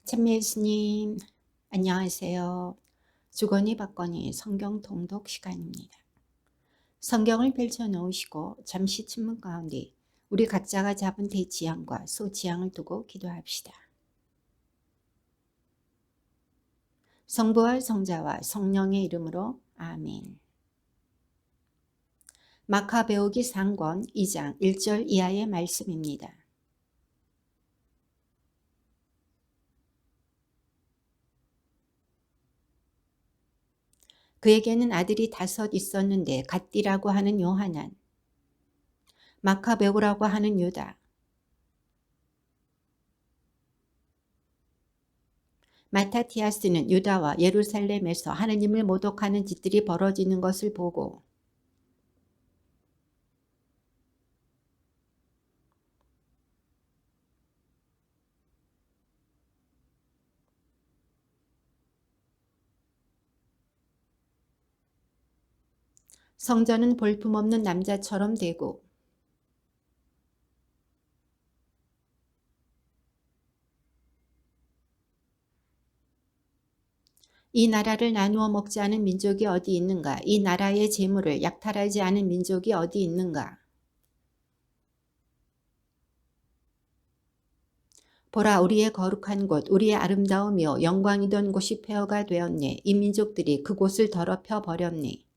찬미 예수님, 안녕하세요. 주거니 받거니 성경 통독 시간입니다. 성경을 펼쳐 놓으시고 잠시 침묵 가운데 우리 각자가 잡은 대지향과 소지향을 두고 기도합시다. 성부와 성자와 성령의 이름으로 아멘. 마카베오기 상권 2장 1절 이하의 말씀입니다. 그에게는 아들이 5 있었는데 갓디라고 하는 요하난, 마카베오라고 하는 유다, 마타티아스는 유다와 예루살렘에서 하느님을 모독하는 짓들이 벌어지는 것을 보고 성전은 볼품없는 남자처럼 되고 이 나라를 나누어 먹지 않은 민족이 어디 있는가? 이 나라의 재물을 약탈하지 않은 민족이 어디 있는가? 보라, 우리의 거룩한 곳, 우리의 아름다우며 영광이던 곳이 폐허가 되었네. 이 민족들이 그곳을 더럽혀 버렸네.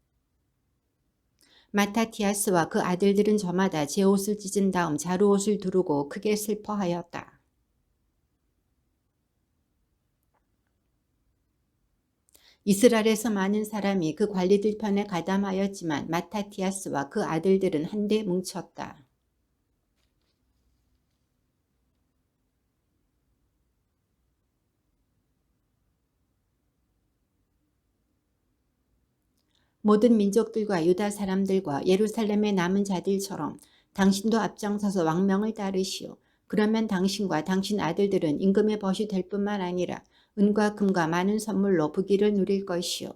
마타티아스와 그 아들들은 저마다 제 옷을 찢은 다음 자루옷을 두르고 크게 슬퍼하였다. 이스라엘에서 많은 사람이 그 관리들 편에 가담하였지만 마타티아스와 그 아들들은 한데 뭉쳤다. 모든 민족들과 유다 사람들과 예루살렘의 남은 자들처럼 당신도 앞장서서 왕명을 따르시오. 그러면 당신과 당신 아들들은 임금의 벗이 될 뿐만 아니라 은과 금과 많은 선물로 부귀를 누릴 것이오.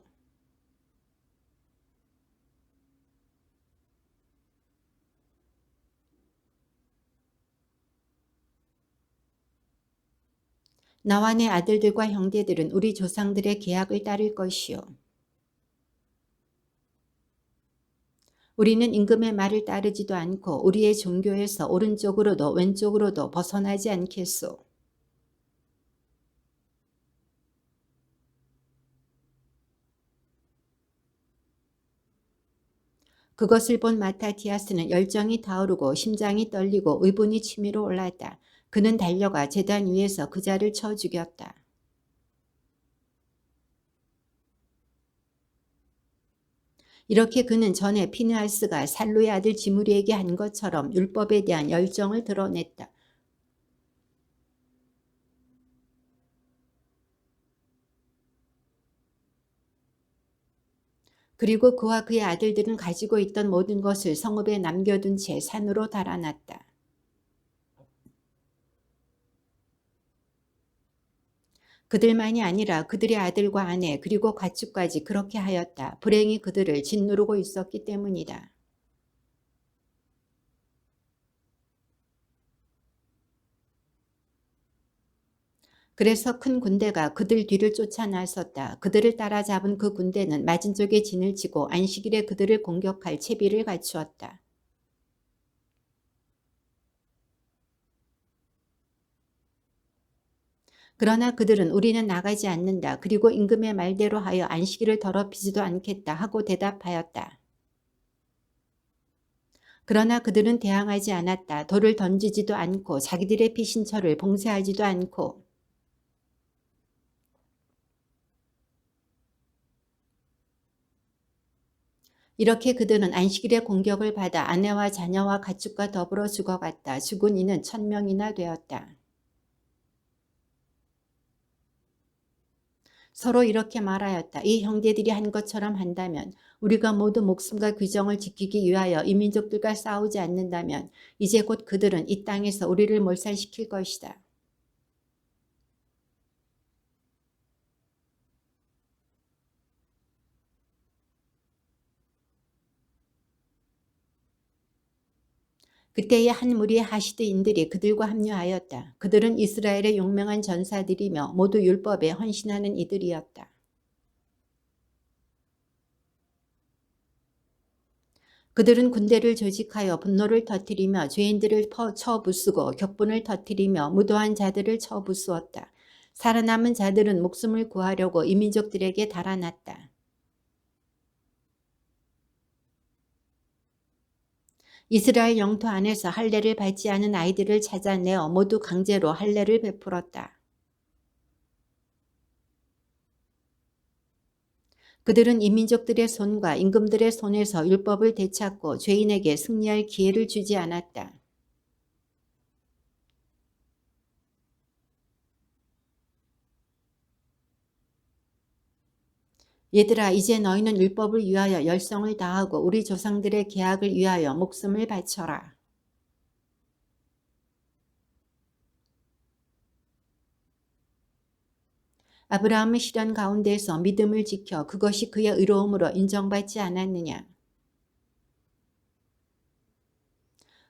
나와 내 아들들과 형제들은 우리 조상들의 계약을 따를 것이오. 우리는 임금의 말을 따르지도 않고 우리의 종교에서 오른쪽으로도 왼쪽으로도 벗어나지 않겠소. 그것을 본 마타티아스는 열정이 타오르고 심장이 떨리고 의분이 치밀어 올랐다. 그는 달려가 제단 위에서 그자를 쳐 죽였다. 이렇게 그는 전에 피느하스가 살루의 아들 지므리에게 한 것처럼 율법에 대한 열정을 드러냈다. 그리고 그와 그의 아들들은 가지고 있던 모든 것을 성읍에 남겨둔 채 산으로 달아났다. 그들만이 아니라 그들의 아들과 아내 그리고 가축까지 그렇게 하였다. 불행이 그들을 짓누르고 있었기 때문이다. 그래서 큰 군대가 그들 뒤를 쫓아 나섰다. 그들을 따라잡은 그 군대는 맞은 쪽에 진을 치고 안식일에 그들을 공격할 채비를 갖추었다. 그러나 그들은 우리는 나가지 않는다. 그리고 임금의 말대로 하여 안식일을 더럽히지도 않겠다 하고 대답하였다. 그러나 그들은 대항하지 않았다. 돌을 던지지도 않고 자기들의 피신처를 봉쇄하지도 않고 이렇게 그들은 안식일의 공격을 받아 아내와 자녀와 가축과 더불어 죽어갔다. 죽은 이는 1000명이나 되었다. 서로 이렇게 말하였다. 이 형제들이 한 것처럼 한다면 우리가 모두 목숨과 규정을 지키기 위하여 이 민족들과 싸우지 않는다면 이제 곧 그들은 이 땅에서 우리를 몰살시킬 것이다. 그때의 한 무리의 하시드인들이 그들과 합류하였다. 그들은 이스라엘의 용맹한 전사들이며 모두 율법에 헌신하는 이들이었다. 그들은 군대를 조직하여 분노를 터뜨리며 죄인들을 쳐부수고 격분을 터뜨리며 무도한 자들을 쳐부수었다. 살아남은 자들은 목숨을 구하려고 이민족들에게 달아났다. 이스라엘 영토 안에서 할례를 받지 않은 아이들을 찾아내어 모두 강제로 할례를 베풀었다. 그들은 이민족들의 손과 임금들의 손에서 율법을 되찾고 죄인에게 승리할 기회를 주지 않았다. 얘들아, 이제 너희는 율법을 위하여 열성을 다하고 우리 조상들의 계약을 위하여 목숨을 바쳐라. 아브라함은 시련 가운데서 믿음을 지켜 그것이 그의 의로움으로 인정받지 않았느냐.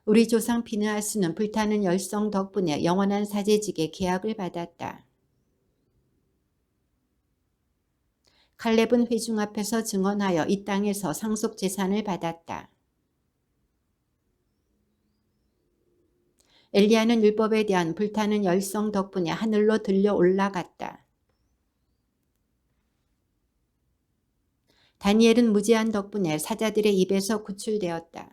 우리 조상 피느하스는 불타는 열성 덕분에 영원한 사제직의 계약을 받았다. 칼렙은 회중 앞에서 증언하여 이 땅에서 상속 재산을 받았다. 엘리야는 율법에 대한 불타는 열성 덕분에 하늘로 들려 올라갔다. 다니엘은 무제한 덕분에 사자들의 입에서 구출되었다.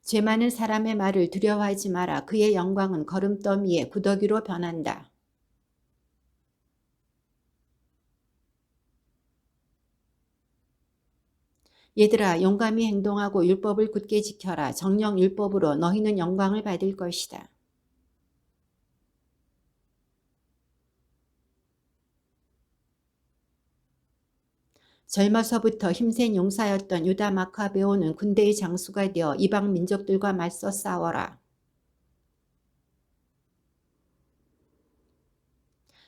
죄 많은 사람의 말을 두려워하지 마라. 그의 영광은 거름더미에 구더기로 변한다. 얘들아, 용감히 행동하고 율법을 굳게 지켜라. 정령 율법으로 너희는 영광을 받을 것이다. 젊어서부터 힘센 용사였던 유다 마카베오는 군대의 장수가 되어 이방 민족들과 맞서 싸워라.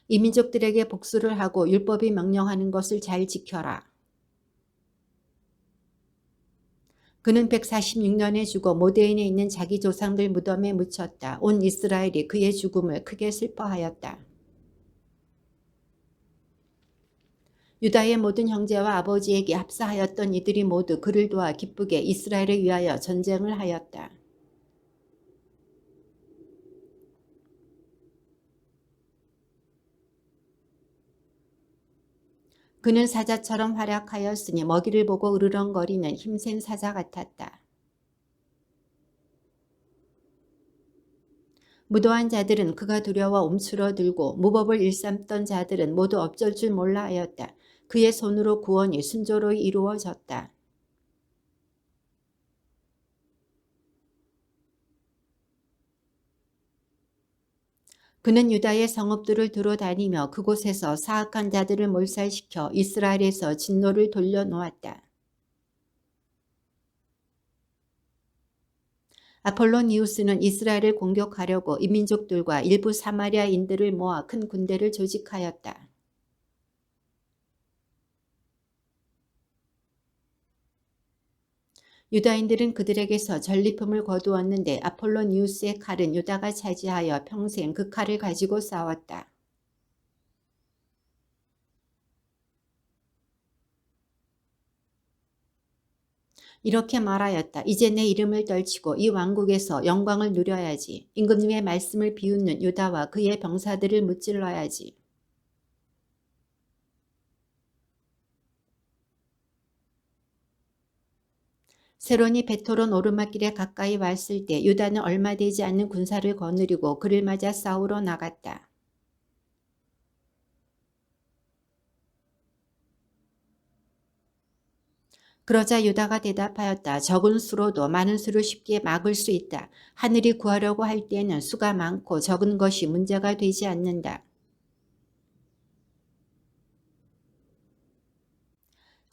이 민족들에게 복수를 하고 율법이 명령하는 것을 잘 지켜라. 그는 146년에 죽어 모데인에 있는 자기 조상들 무덤에 묻혔다. 온 이스라엘이 그의 죽음을 크게 슬퍼하였다. 유다의 모든 형제와 아버지에게 합사하였던 이들이 모두 그를 도와 기쁘게 이스라엘을 위하여 전쟁을 하였다. 그는 사자처럼 활약하였으니 먹이를 보고 으르렁거리는 힘센 사자 같았다. 무도한 자들은 그가 두려워 움츠러들고 무법을 일삼던 자들은 모두 어쩔 줄 몰라 하였다. 그의 손으로 구원이 순조로이 이루어졌다. 그는 유다의 성읍들을 두루다니며 그곳에서 사악한 자들을 몰살시켜 이스라엘에서 진노를 돌려놓았다. 아폴로니우스는 이스라엘을 공격하려고 이민족들과 일부 사마리아인들을 모아 큰 군대를 조직하였다. 유다인들은 그들에게서 전리품을 거두었는데 아폴로니우스의 칼은 유다가 차지하여 평생 그 칼을 가지고 싸웠다. 이렇게 말하였다. 이제 내 이름을 떨치고 이 왕국에서 영광을 누려야지. 임금님의 말씀을 비웃는 유다와 그의 병사들을 무찔러야지. 세론이 베토론 오르막길에 가까이 왔을 때 유다는 얼마 되지 않는 군사를 거느리고 그를 맞아 싸우러 나갔다. 그러자 유다가 대답하였다. 적은 수로도 많은 수를 쉽게 막을 수 있다. 하늘이 구하려고 할 때에는 수가 많고 적은 것이 문제가 되지 않는다.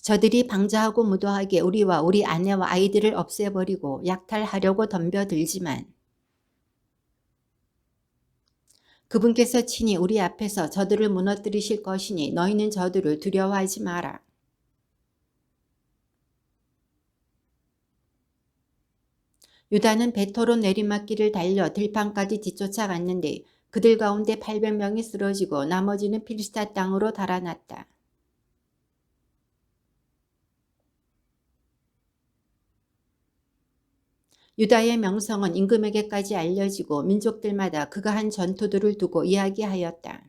저들이 방자하고 무도하게 우리와 우리 아내와 아이들을 없애버리고 약탈하려고 덤벼들지만 그분께서 친히 우리 앞에서 저들을 무너뜨리실 것이니 너희는 저들을 두려워하지 마라. 유다는 베토로 내리막길을 달려 들판까지 뒤쫓아갔는데 그들 가운데 800명이 쓰러지고 나머지는 필스타 땅으로 달아났다. 유다의 명성은 임금에게까지 알려지고 민족들마다 그가 한 전투들을 두고 이야기하였다.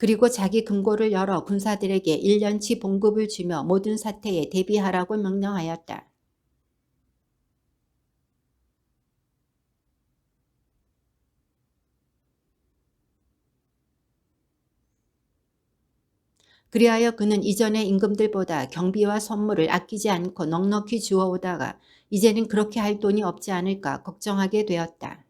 그리고 자기 금고를 열어 군사들에게 1년치 봉급을 주며 모든 사태에 대비하라고 명령하였다. 그리하여 그는 이전의 임금들보다 경비와 선물을 아끼지 않고 넉넉히 주어오다가 이제는 그렇게 할 돈이 없지 않을까 걱정하게 되었다.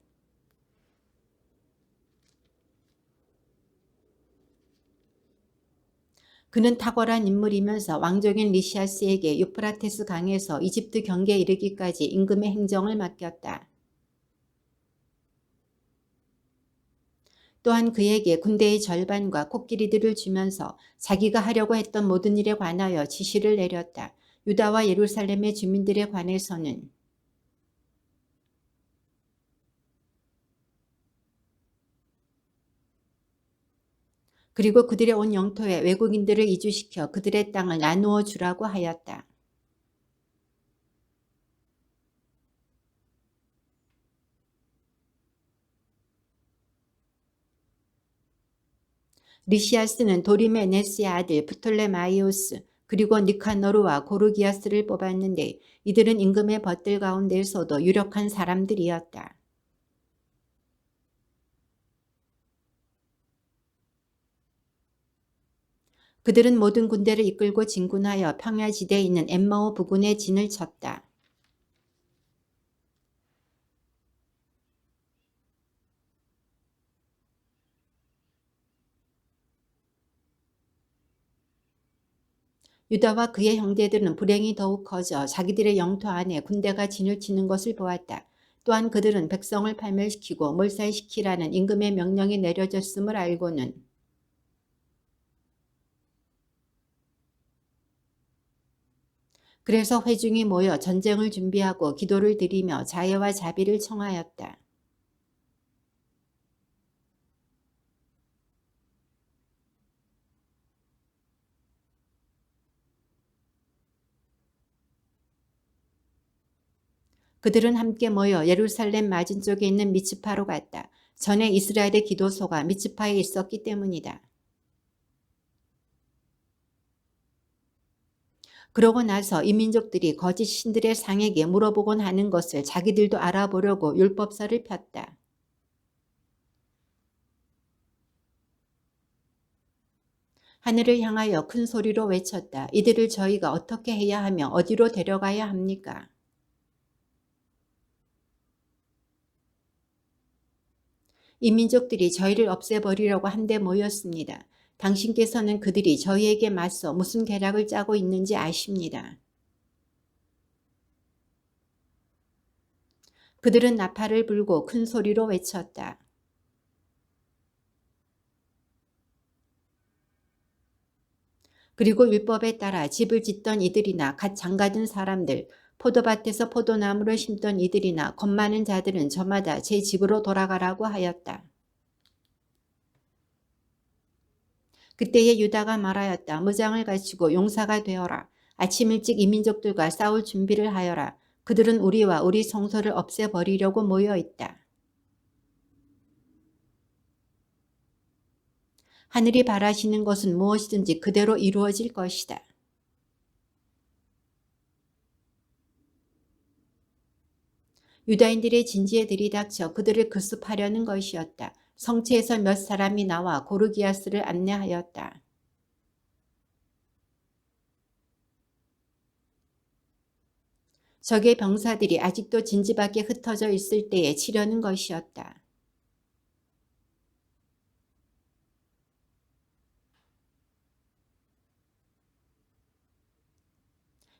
그는 탁월한 인물이면서 왕족인 리시아스에게 유프라테스 강에서 이집트 경계에 이르기까지 임금의 행정을 맡겼다. 또한 그에게 군대의 절반과 코끼리들을 주면서 자기가 하려고 했던 모든 일에 관하여 지시를 내렸다. 유다와 예루살렘의 주민들에 관해서는 그리고 그들의 온 영토에 외국인들을 이주시켜 그들의 땅을 나누어 주라고 하였다. 리시아스는 도리메네스의 아들 프톨레마이오스 그리고 니카노르와 고르기아스를 뽑았는데 이들은 임금의 벗들 가운데서도 유력한 사람들이었다. 그들은 모든 군대를 이끌고 진군하여 평야지대에 있는 엠마오 부근에 진을 쳤다. 유다와 그의 형제들은 불행이 더욱 커져 자기들의 영토 안에 군대가 진을 치는 것을 보았다. 또한 그들은 백성을 파멸시키고 몰살시키라는 임금의 명령이 내려졌음을 알고는 그래서 회중이 모여 전쟁을 준비하고 기도를 드리며 자애와 자비를 청하였다. 그들은 함께 모여 예루살렘 맞은쪽에 있는 미츠파로 갔다. 전에 이스라엘의 기도소가 미츠파에 있었기 때문이다. 그러고 나서 이 민족들이 거짓 신들의 상에게 물어보곤 하는 것을 자기들도 알아보려고 율법서를 폈다. 하늘을 향하여 큰 소리로 외쳤다. 이들을 저희가 어떻게 해야 하며 어디로 데려가야 합니까? 이 민족들이 저희를 없애버리려고 한데 모였습니다. 당신께서는 그들이 저희에게 맞서 무슨 계략을 짜고 있는지 아십니다. 그들은 나팔을 불고 큰 소리로 외쳤다. 그리고 율법에 따라 집을 짓던 이들이나 갓 장가든 사람들, 포도밭에서 포도나무를 심던 이들이나 겁 많은 자들은 저마다 제 집으로 돌아가라고 하였다. 그때에 유다가 말하였다. 무장을 갖추고 용사가 되어라. 아침 일찍 이 민족들과 싸울 준비를 하여라. 그들은 우리와 우리 성소를 없애버리려고 모여있다. 하늘이 바라시는 것은 무엇이든지 그대로 이루어질 것이다. 유다인들의 진지에 들이닥쳐 그들을 급습하려는 것이었다. 성체에서 몇 사람이 나와 고르기아스를 안내하였다. 적의 병사들이 아직도 진지 밖에 흩어져 있을 때에 치려는 것이었다.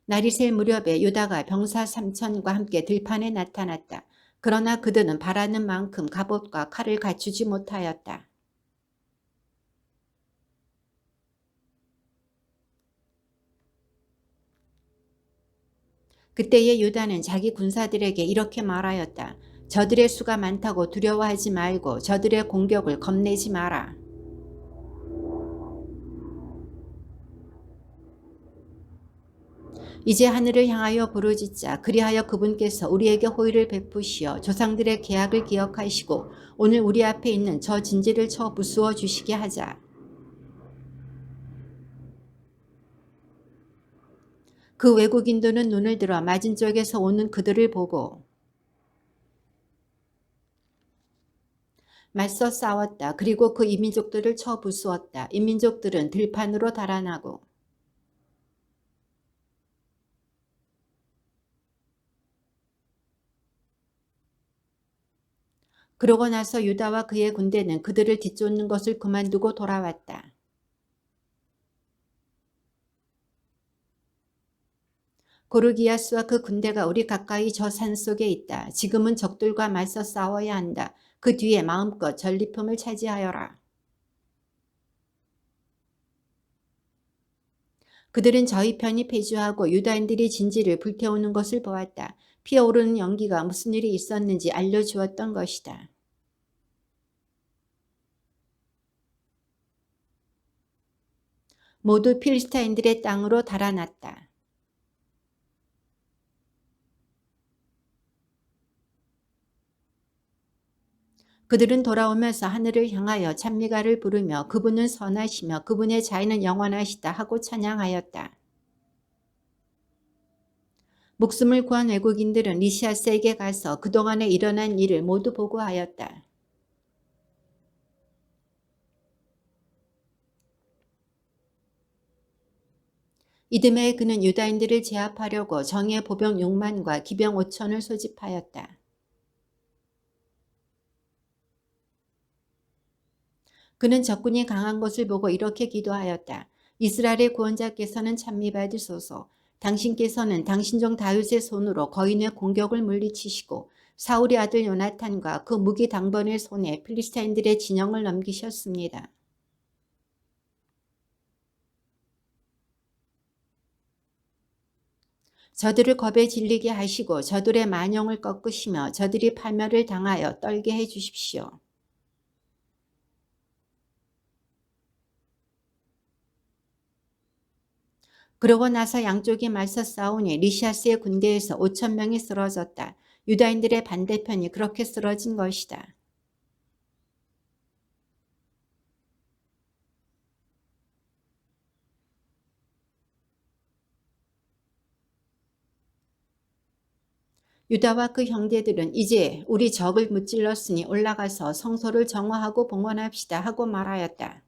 날이 셀 무렵에 유다가 병사 3천과 함께 들판에 나타났다. 그러나 그들은 바라는 만큼 갑옷과 칼을 갖추지 못하였다. 그때의 유다는 자기 군사들에게 이렇게 말하였다. 저들의 수가 많다고 두려워하지 말고 저들의 공격을 겁내지 마라. 이제 하늘을 향하여 부르짖자. 그리하여 그분께서 우리에게 호의를 베푸시어 조상들의 계약을 기억하시고 오늘 우리 앞에 있는 저 진지를 쳐 부수어 주시게 하자. 그 외국인들은 눈을 들어 맞은 쪽에서 오는 그들을 보고 맞서 싸웠다. 그리고 그 이민족들을 쳐 부수었다. 이민족들은 들판으로 달아나고 그러고 나서 유다와 그의 군대는 그들을 뒤쫓는 것을 그만두고 돌아왔다. 고르기아스와 그 군대가 우리 가까이 저 산속에 있다. 지금은 적들과 맞서 싸워야 한다. 그 뒤에 마음껏 전리품을 차지하여라. 그들은 저희 편이 패주하고 유다인들이 진지를 불태우는 것을 보았다. 피어오르는 연기가 무슨 일이 있었는지 알려주었던 것이다. 모두 필리스타인들의 땅으로 달아났다. 그들은 돌아오면서 하늘을 향하여 찬미가를 부르며 그분은 선하시며 그분의 자애는 영원하시다 하고 찬양하였다. 목숨을 구한 외국인들은 리시아스에게 가서 그동안에 일어난 일을 모두 보고하였다. 이듬해 그는 유다인들을 제압하려고 정예 보병 6만과 기병 5천을 소집하였다. 그는 적군이 강한 것을 보고 이렇게 기도하였다. 이스라엘의 구원자께서는 찬미받으소서. 당신께서는 당신 종 다윗의 손으로 거인의 공격을 물리치시고 사울의 아들 요나탄과 그 무기 당번의 손에 필리스타인들의 진영을 넘기셨습니다. 저들을 겁에 질리게 하시고 저들의 만용을 꺾으시며 저들이 파멸을 당하여 떨게 해 주십시오. 그러고 나서 양쪽이 맞서 싸우니 리시아스의 군대에서 5천 명이 쓰러졌다. 유다인들의 반대편이 그렇게 쓰러진 것이다. 유다와 그 형제들은 이제 우리 적을 무찔렀으니 올라가서 성소를 정화하고 봉헌합시다 하고 말하였다.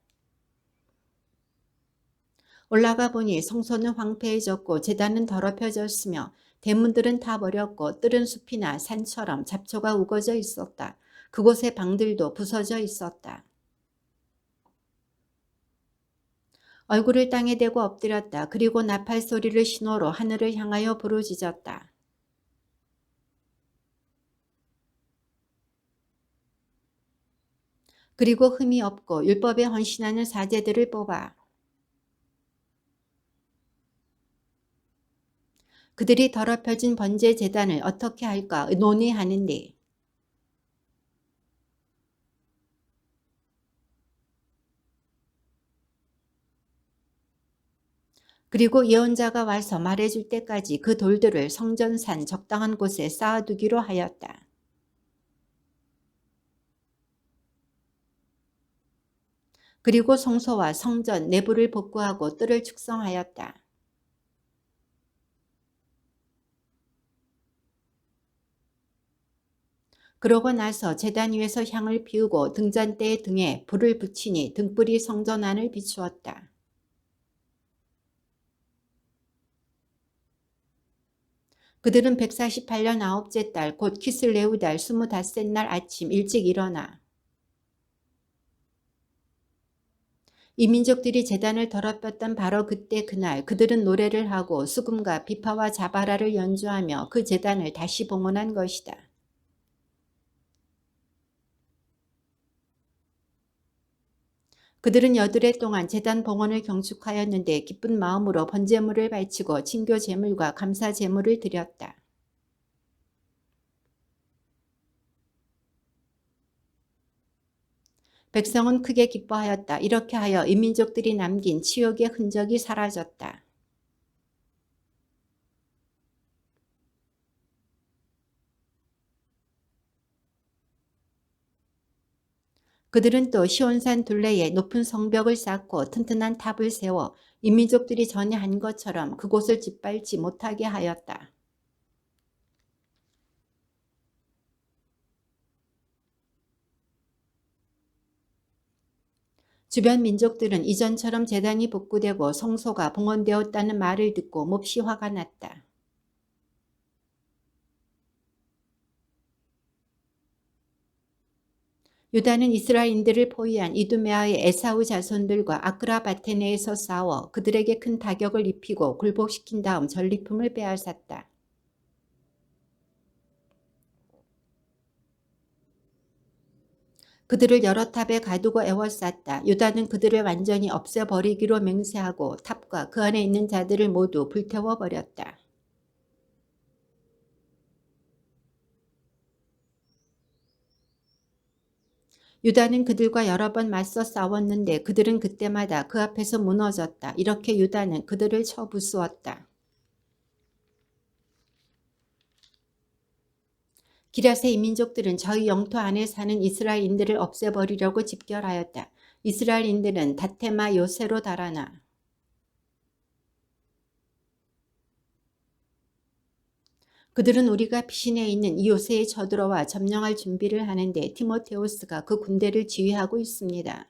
올라가 보니 성소는 황폐해졌고 제단은 더럽혀졌으며 대문들은 다 버렸고 뜰은 숲이나 산처럼 잡초가 우거져 있었다. 그곳의 방들도 부서져 있었다. 얼굴을 땅에 대고 엎드렸다. 그리고 나팔 소리를 신호로 하늘을 향하여 부르짖었다. 그리고 흠이 없고 율법에 헌신하는 사제들을 뽑아 그들이 더럽혀진 번제 제단을 어떻게 할까 논의하는데 그리고 예언자가 와서 말해줄 때까지 그 돌들을 성전산 적당한 곳에 쌓아두기로 하였다. 그리고 성소와 성전 내부를 복구하고 뜰을 축성하였다. 그러고 나서 제단 위에서 향을 피우고 등잔대의 등에 불을 붙이니 등불이 성전 안을 비추었다. 그들은 148년 아홉째 달 곧 키슬레우 달 25셋 날 아침 일찍 일어나 이 민족들이 제단을 더럽혔던 바로 그때 그날 그들은 노래를 하고 수금과 비파와 자바라를 연주하며 그 제단을 다시 봉헌한 것이다. 그들은 여드레 동안 제단 봉헌을 경축하였는데 기쁜 마음으로 번제물을 바치고 친교 제물과 감사 제물을 드렸다. 백성은 크게 기뻐하였다. 이렇게 하여 이민족들이 남긴 치욕의 흔적이 사라졌다. 그들은 또 시온산 둘레에 높은 성벽을 쌓고 튼튼한 탑을 세워 이민족들이 전에 한 것처럼 그곳을 짓밟지 못하게 하였다. 주변 민족들은 이전처럼 제단이 복구되고 성소가 봉헌되었다는 말을 듣고 몹시 화가 났다. 유다는 이스라엘인들을 포위한 이두메아의 에사우 자손들과 아크라바테네에서 싸워 그들에게 큰 타격을 입히고 굴복시킨 다음 전리품을 빼앗았다. 그들을 여러 탑에 가두고 애워쌌다. 유다는 그들을 완전히 없애버리기로 맹세하고 탑과 그 안에 있는 자들을 모두 불태워버렸다. 유다는 그들과 여러 번 맞서 싸웠는데 그들은 그때마다 그 앞에서 무너졌다. 이렇게 유다는 그들을 쳐부수었다. 기럇의 이민족들은 저희 영토 안에 사는 이스라엘인들을 없애버리려고 집결하였다. 이스라엘인들은 다테마 요새로 달아나 그들은 우리가 피신해 있는 이 요새에 쳐들어와 점령할 준비를 하는데 티모테우스가 그 군대를 지휘하고 있습니다.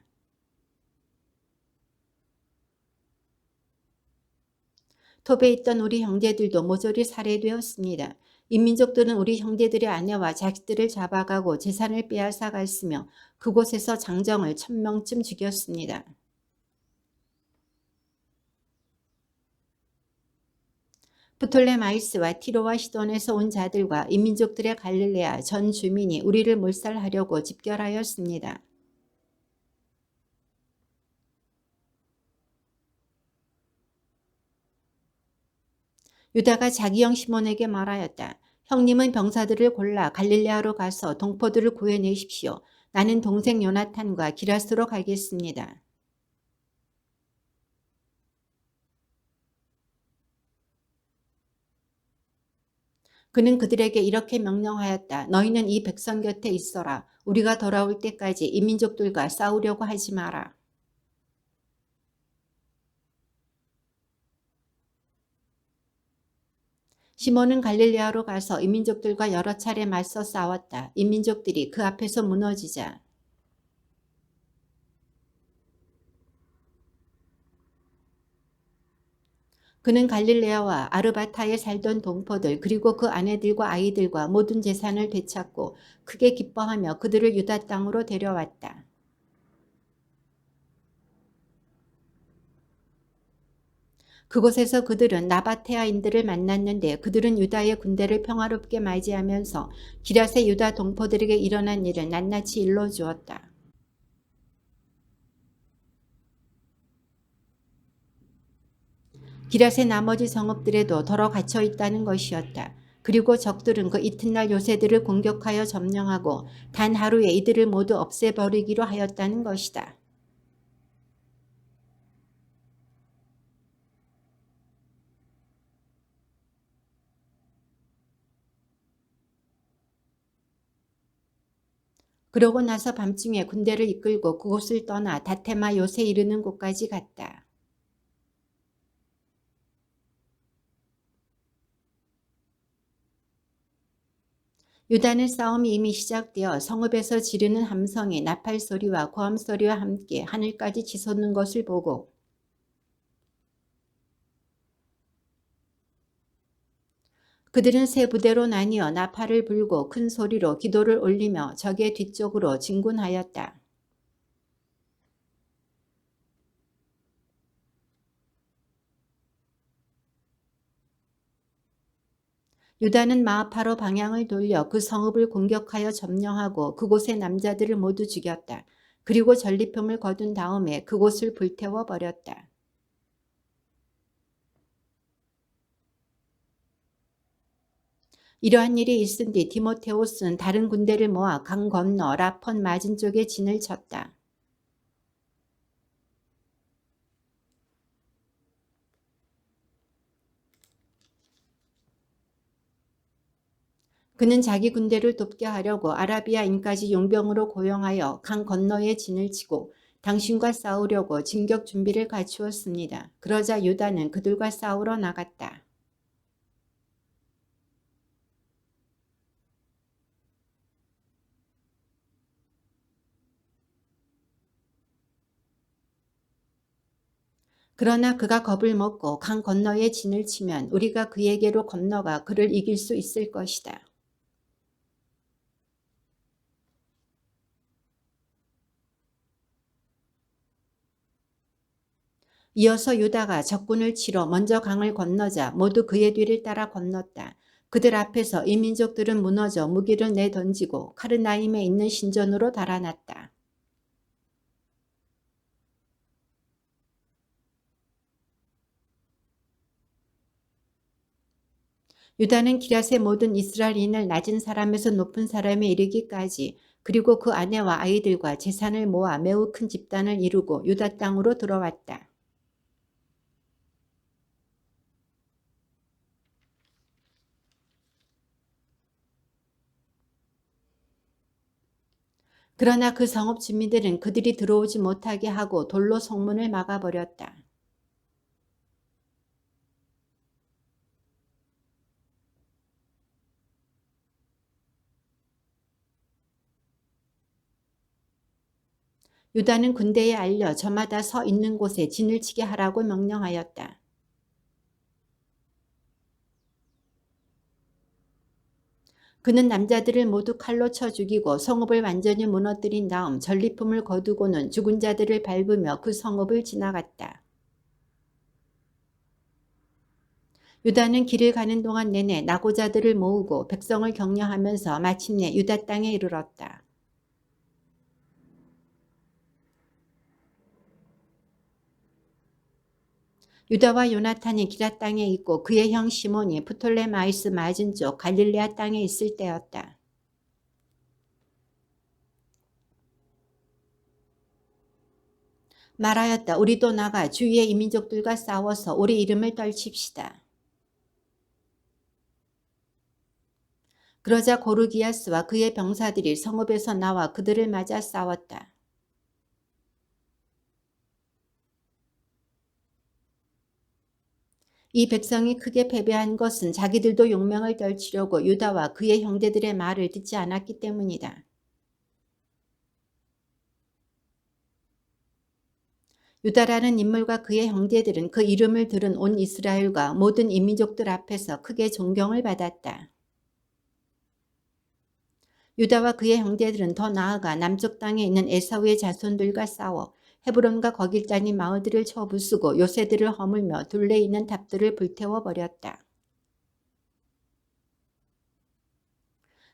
톱에 있던 우리 형제들도 모조리 살해되었습니다. 이 민족들은 우리 형제들의 아내와 자식들을 잡아가고 재산을 빼앗아 갔으며 그곳에서 장정을 1000명쯤 죽였습니다. 프톨레마이스와 티로와 시돈에서 온 자들과 이 민족들의 갈릴레아 전 주민이 우리를 몰살하려고 집결하였습니다. 유다가 자기 형 시몬에게 말하였다. 형님은 병사들을 골라 갈릴레아로 가서 동포들을 구해내십시오. 나는 동생 요나탄과 기라스로 가겠습니다. 그는 그들에게 이렇게 명령하였다. 너희는 이 백성 곁에 있어라. 우리가 돌아올 때까지 이 민족들과 싸우려고 하지 마라. 시몬은 갈릴레아로 가서 이민족들과 여러 차례 맞서 싸웠다. 이민족들이 그 앞에서 무너지자 그는 갈릴레아와 아르바타에 살던 동포들 그리고 그 아내들과 아이들과 모든 재산을 되찾고 크게 기뻐하며 그들을 유다 땅으로 데려왔다. 그곳에서 그들은 나바테아인들을 만났는데 그들은 유다의 군대를 평화롭게 맞이하면서 기럇의 유다 동포들에게 일어난 일을 낱낱이 일러주었다. 기럇의 나머지 성읍들에도 덜어 갇혀 있다는 것이었다. 그리고 적들은 그 이튿날 요새들을 공격하여 점령하고 단 하루에 이들을 모두 없애버리기로 하였다는 것이다. 그러고 나서 밤중에 군대를 이끌고 그곳을 떠나 다테마 요새 이르는 곳까지 갔다. 유다는 싸움이 이미 시작되어 성읍에서 지르는 함성이 나팔 소리와 고함 소리와 함께 하늘까지 치솟는 것을 보고 그들은 세 부대로 나뉘어 나팔을 불고 큰 소리로 기도를 올리며 적의 뒤쪽으로 진군하였다. 유다는 마아파로 방향을 돌려 그 성읍을 공격하여 점령하고 그곳의 남자들을 모두 죽였다. 그리고 전리품을 거둔 다음에 그곳을 불태워 버렸다. 이러한 일이 있은 뒤 디모데후스는 다른 군대를 모아 강 건너 라펀 맞은 쪽에 진을 쳤다. 그는 자기 군대를 돕게 하려고 아라비아인까지 용병으로 고용하여 강 건너에 진을 치고 당신과 싸우려고 진격 준비를 갖추었습니다. 그러자 유다는 그들과 싸우러 나갔다. 그러나 그가 겁을 먹고 강 건너에 진을 치면 우리가 그에게로 건너가 그를 이길 수 있을 것이다. 이어서 유다가 적군을 치러 먼저 강을 건너자 모두 그의 뒤를 따라 건넜다. 그들 앞에서 이 민족들은 무너져 무기를 내던지고 카르나임에 있는 신전으로 달아났다. 유다는 기럇의 모든 이스라엘인을 낮은 사람에서 높은 사람에 이르기까지 그리고 그 아내와 아이들과 재산을 모아 매우 큰 집단을 이루고 유다 땅으로 들어왔다. 그러나 그 성읍 주민들은 그들이 들어오지 못하게 하고 돌로 성문을 막아버렸다. 유다는 군대에 알려 저마다 서 있는 곳에 진을 치게 하라고 명령하였다. 그는 남자들을 모두 칼로 쳐 죽이고 성읍을 완전히 무너뜨린 다음 전리품을 거두고는 죽은 자들을 밟으며 그 성읍을 지나갔다. 유다는 길을 가는 동안 내내 나고자들을 모으고 백성을 격려하면서 마침내 유다 땅에 이르렀다. 유다와 요나탄이 기라 땅에 있고 그의 형 시몬이 프톨레마이스 맞은 쪽 갈릴레아 땅에 있을 때였다. 말하였다. 우리도 나가 주위의 이민족들과 싸워서 우리 이름을 떨칩시다. 그러자 고르기아스와 그의 병사들이 성읍에서 나와 그들을 맞아 싸웠다. 이 백성이 크게 패배한 것은 자기들도 용명을 떨치려고 유다와 그의 형제들의 말을 듣지 않았기 때문이다. 유다라는 인물과 그의 형제들은 그 이름을 들은 온 이스라엘과 모든 이민족들 앞에서 크게 존경을 받았다. 유다와 그의 형제들은 더 나아가 남쪽 땅에 있는 에사우의 자손들과 싸워 헤브론과 거길 짜닌 마을들을 쳐부수고 요새들을 허물며 둘레 있는 탑들을 불태워 버렸다.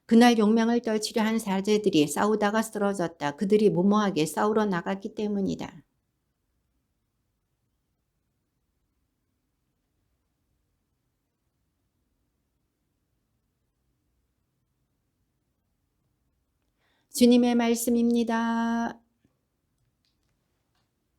그날 용명을 떨치려 한 사제들이 싸우다가 쓰러졌다. 그들이 무모하게 싸우러 나갔기 때문이다. 주님의 말씀입니다.